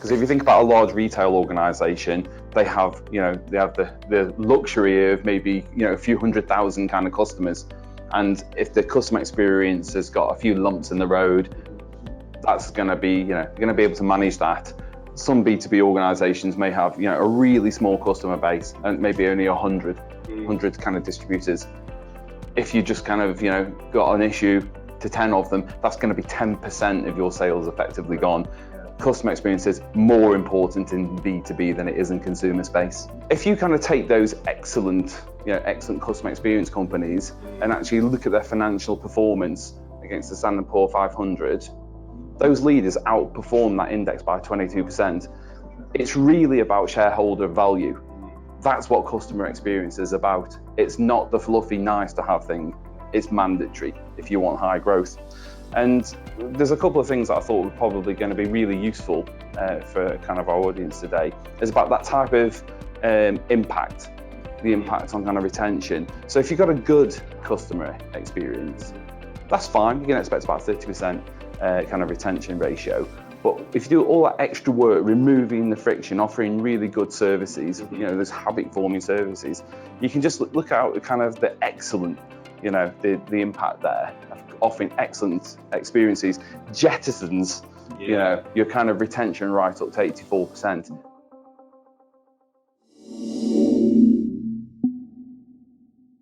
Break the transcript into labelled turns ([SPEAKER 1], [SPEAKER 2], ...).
[SPEAKER 1] Because if you think about a large retail organisation, they have the luxury of maybe a few 100,000 kind of customers, and if the customer experience has got a few lumps in the road, that's going to be you're going to be able to manage that. Some B2B organisations may have a really small customer base and maybe only 100 kind of distributors. If you just kind of got an issue to 10 of them, that's going to be 10% of your sales effectively gone. Customer experience is more important in B2B than it is in consumer space. If you kind of take those excellent customer experience companies and actually look at their financial performance against the Standard & Poor's 500, those leaders outperform that index by 22%. It's really about shareholder value. That's what customer experience is about. It's not the fluffy, nice to have thing. It's mandatory if you want high growth. And there's a couple of things that I thought were probably going to be really useful for kind of our audience today. It's about that type of impact, the impact on kind of retention. So if you've got a good customer experience, that's fine. You can expect about 30% kind of retention ratio. But if you do all that extra work, removing the friction, offering really good services, those habit-forming services, you can just look out at kind of the excellent, the impact there. Offering excellent experiences jettisons, your kind of retention right up to 84%.